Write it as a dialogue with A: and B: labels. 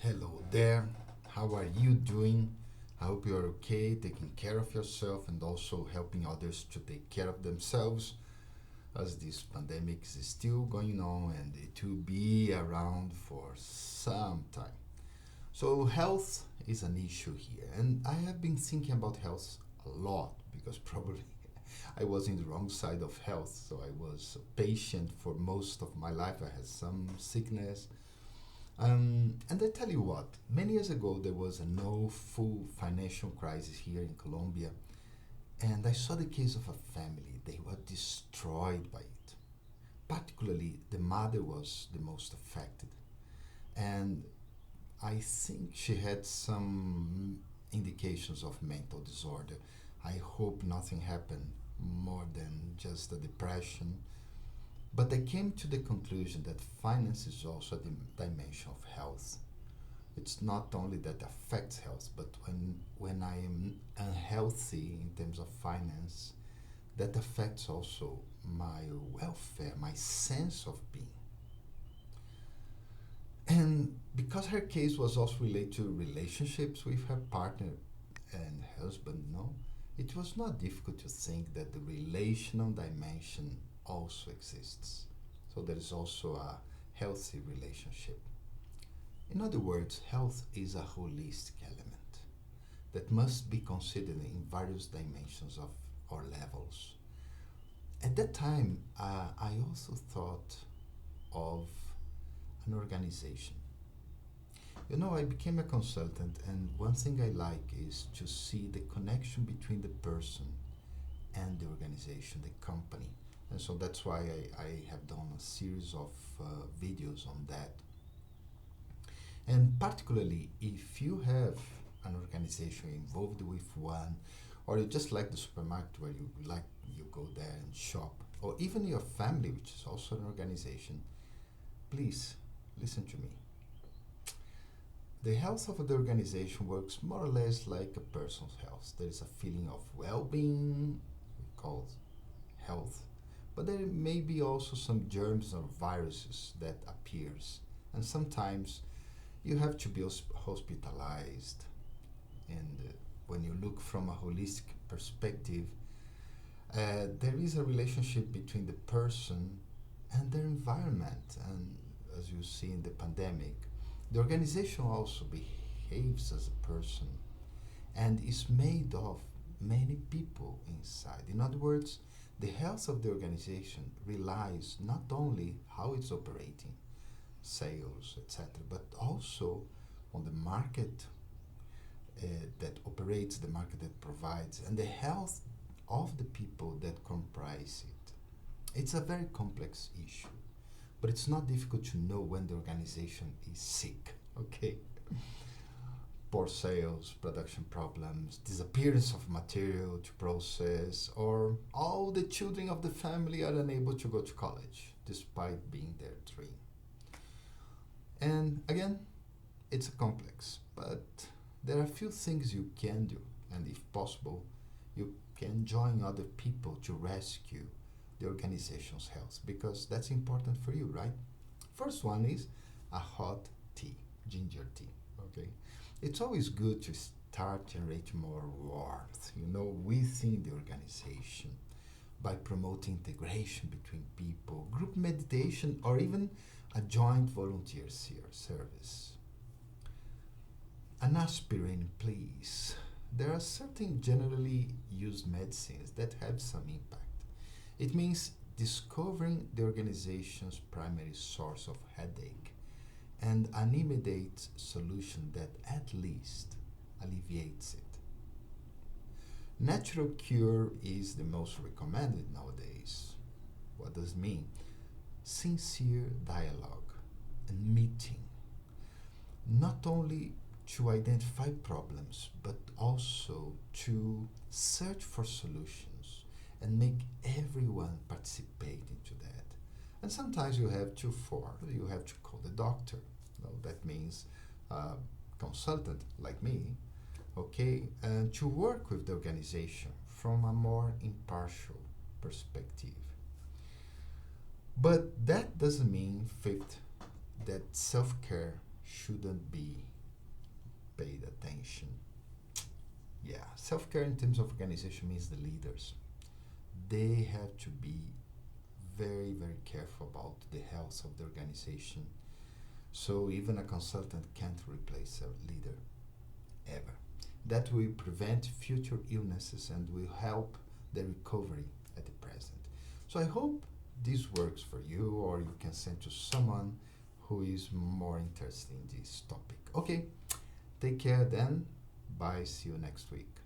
A: Hello there. How are you doing? I hope you're okay, taking care of yourself and also helping others to take care of themselves as this pandemic is still going on and it will be around for some time. So, health is an issue here, and I have been thinking about health a lot because probably I was in the wrong side of health. So, I was a patient for most of my life. I had some sickness, and I tell you what, many years ago there was a no full financial crisis here in Colombia, and I saw the case of a family. They were destroyed by it. Particularly, the mother was the most affected, and I think she had some indications of mental disorder. I hope nothing happened more than just a depression, but I came to the conclusion that finance is also a dimension of health. It's not only that affects health, but when I am unhealthy in terms of finance, that affects also my welfare, my sense of being. And because her case was also related to relationships with her partner and husband, no, it was not difficult to think that the relational dimension also exists. So there is also a healthy relationship. In other words, health is a holistic element that must be considered in various dimensions of or levels. At that time, I also thought of an organization. You know, I became a consultant, and one thing I like is to see the connection between the person and the organization, the company. And so that's why I have done a series of videos on that. And particularly if you have an organization involved with one, or you just like the supermarket where you go there and shop, or even your family, which is also an organization, please listen to me. The health of the organization works more or less like a person's health. There is a feeling of well-being, we call health, but there may be also some germs or viruses that appears, and sometimes you have to be hospitalized. And when you look from a holistic perspective, there is a relationship between the person and their environment. And as you see in the pandemic, the organization also behaves as a person and is made of many people inside. In other words, the health of the organization relies not only how it's operating, sales, etc., but also on the market that operates, the market that provides, and the health of the people that comprise it. It's a very complex issue, but it's not difficult to know when the organization is sick, okay? Poor sales, production problems, disappearance of material to process, or all the children of the family are unable to go to college despite being their dream. And again, it's a complex, but there are a few things you can do, and if possible, you can join other people to rescue the organization's health because that's important for you, right? First one is a hot tea, ginger tea, okay? It's always good to start generating more warmth, within the organization by promoting integration between people, group meditation, or even a joint volunteer service. An aspirin, please. There are certain generally used medicines that have some impact. It means discovering the organization's primary source of headache and an immediate solution that at least alleviates it. Natural cure is the most recommended nowadays. What does it mean? Sincere dialogue and meeting, not only to identify problems, but also to search for solutions and make everyone participate into that. And sometimes you have to call the doctor. That means a consultant like me, okay, and to work with the organization from a more impartial perspective. But that doesn't mean, fifth, that self care shouldn't be paid attention. Yeah, self-care in terms of organization means the leaders. They have to be very, very careful about the health of the organization. So even a consultant can't replace a leader ever. That will prevent future illnesses and will help the recovery at the present. So I hope this works for you, or you can send to someone who is more interested in this topic. Okay, take care then. Bye. See you next week.